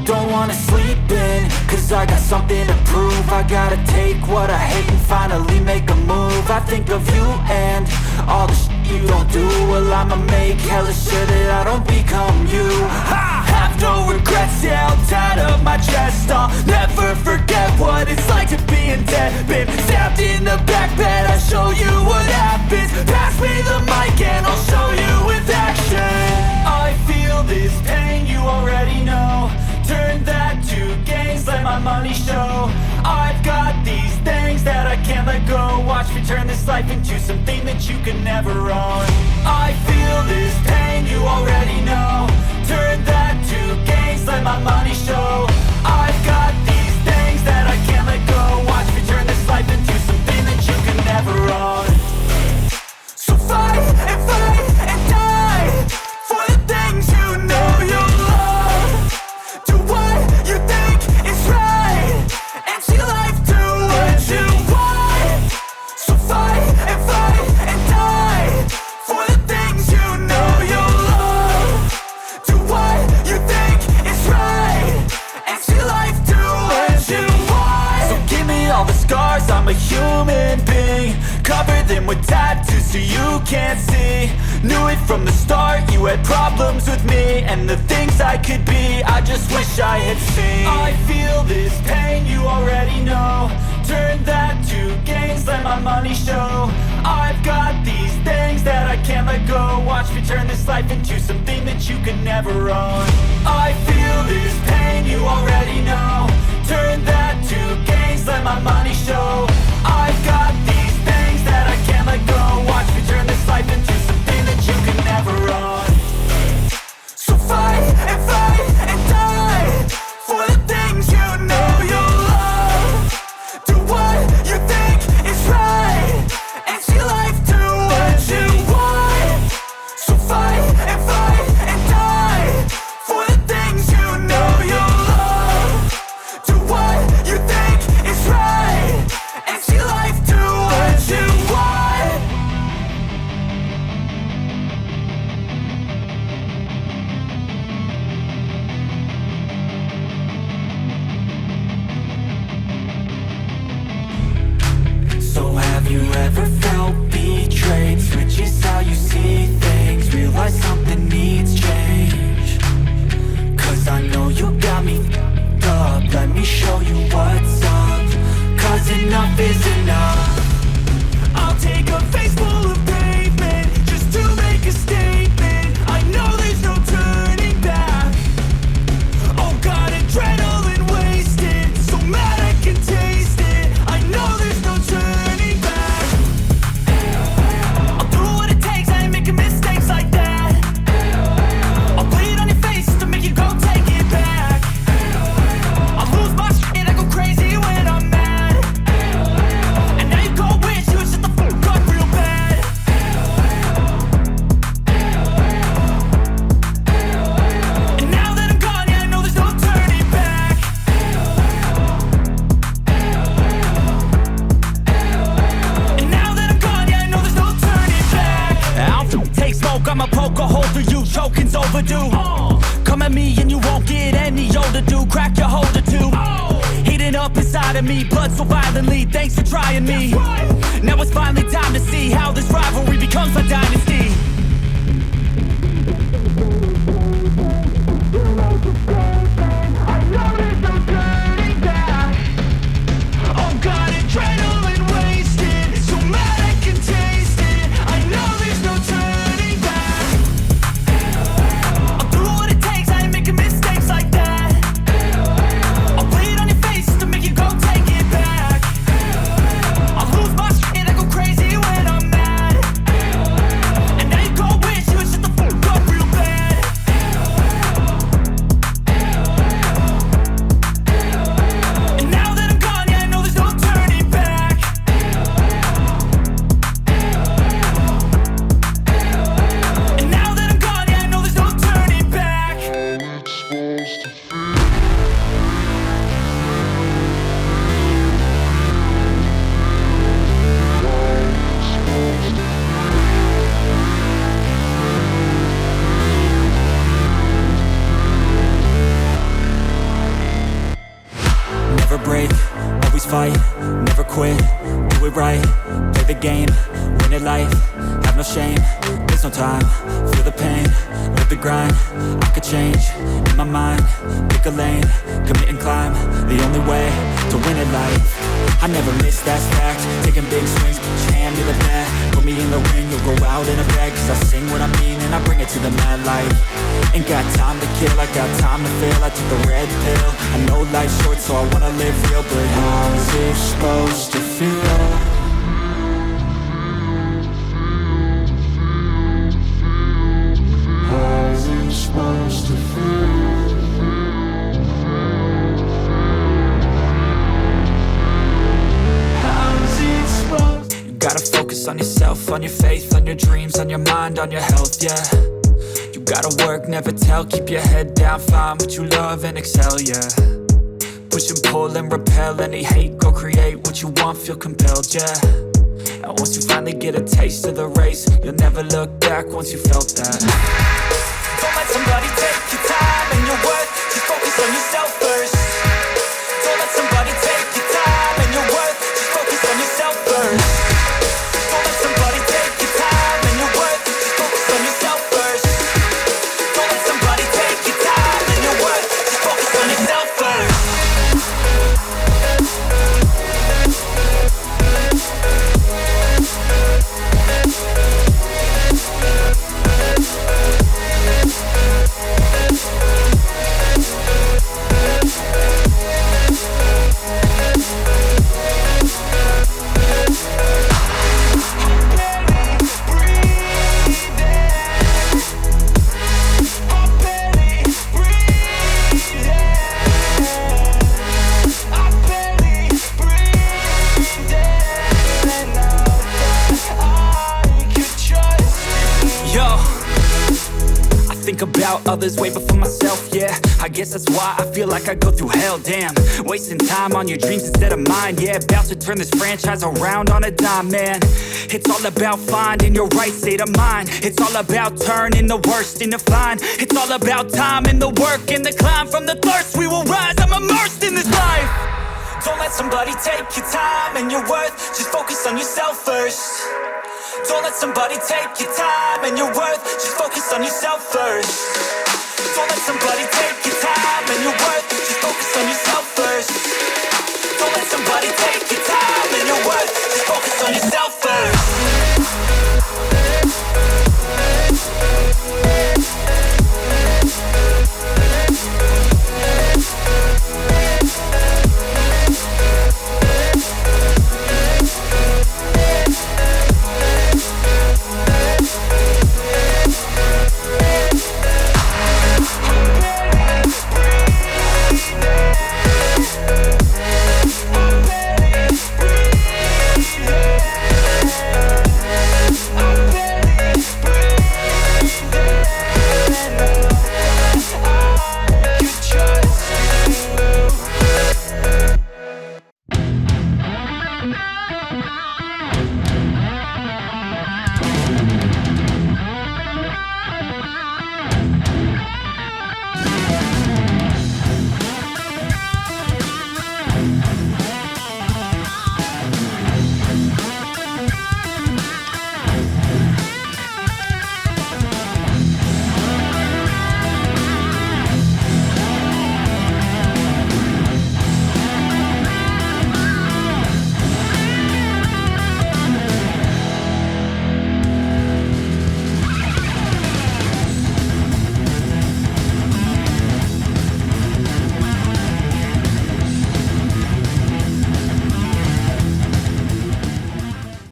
don't wanna sleep in, cause I got something to prove. I gotta take what I hate and finally make a move. I think of you and all the shit you don't do. Well, I'ma make hella sure that I don't become you. I have no regrets, yeah, I'll tie up my chest. I'll never forget what it's like to be in debt. Been stabbed in the back bed, I'll show you what happens. Pass me the mic and I'll show you with action. I feel this pain, you already know. Turn that to gains, let my money show. I've got these things that I can't let go. Watch me turn this life into something that you can never own. I feel this pain, you already know. Turn that to gains, let my money show. I've got these things that I can't let go. Watch me turn this life into something that you can never own. So fight and die for the things you know you love. Do what you think is right and see life do what you want. So fight and die for the things you know you love. Do what you think is right and see life do what you want. So give me all the scars, I'm a human being. Cover them with tattoos so you can't see. Knew it from the start, you had problems with me and the things I could be, I just wish I had seen. I feel this pain, you already know. Turn that to gains, let my money show. I've got these things that I can't let go. Watch me turn this life into something that you can never own. I feel this pain, you already know. Turn that to gains, let my money show. I've got these things that I can't let go. Watch me turn this life into something that you can never own. So fight and die for the things you know you love. Do what you think is right and see life do what you want. So fight and die for the things you know you love. Do what you think is right and see life do what you want. So have you ever felt betrayed? Switches how you see things. Realize something needs change. Cause I know you got me f***ed up. Let me show you what's up. Cause enough is enough. I'll take a face full of pavement just to make a statement. I know there's no turning back. Oh God, adrenaline wasted, so mad I can taste it. I know there's no turning back. I'll do what it takes, I ain't making mistakes like that. I'll put it on your face to make you go take it back. I'll lose my shit, I go crazy when I'm mad. And now you go wish you would shut the fuck up real bad. And now that I'm gone, yeah, I know there's no turning back. And now that I'm gone, yeah, I know there's no turning back. I'll take smoke, I'ma poke a hole through you, choking's overdue. Come at me and you won't get any older, dude. Crack your holder too. Heating up inside of me, blood so violently. Thanks for trying me. Now it's finally time to see how this rivalry becomes a dynasty. I know there's no turning back. Oh God, adrenaline wasted, so mad I can taste it. I know there's no turning back. I'll do what it takes, I ain't making mistakes like that. I'll put it on your face to make you go take it back. I'll lose my shit, I go crazy when I'm mad. And now you fight, never quit, do it right, play the game, win it life, have no shame, there's no time, feel the pain, live the grind, I could change, in my mind, pick a lane, commit and climb, the only way to win it life. I never miss, that's fact, taking big swings, put your hand to the bat, put me in the ring, you'll go out in a bag, cause I sing what I mean and I bring it to the mad light. Ain't got time to kill, I got time to feel, I took the red pill, I know life's short so I wanna live real, but how's it supposed to feel? How's it supposed to feel? Gotta focus on yourself, on your faith, on your dreams, on your mind, on your health, yeah. You gotta work, never tell, keep your head down, find what you love and excel, yeah. Push and pull and repel any hate, go create what you want, feel compelled, yeah. And once you finally get a taste of the race, you'll never look back once you felt that. Don't let somebody take your time and your worth, just focus on yourself first. Don't let somebody take your time and your worth, just focus on yourself first. About others way before myself, yeah. I guess that's why I feel like I go through hell, damn. Wasting time on your dreams instead of mine, yeah. About to turn this franchise around on a dime, man. It's all about finding your right state of mind. It's all about turning the worst into fine. It's all about time and the work and the climb. From the thirst we will rise, I'm immersed in this life. Don't let somebody take your time and your worth, just focus on yourself first. Don't let somebody take your time and your worth, just focus on yourself first. Don't let somebody take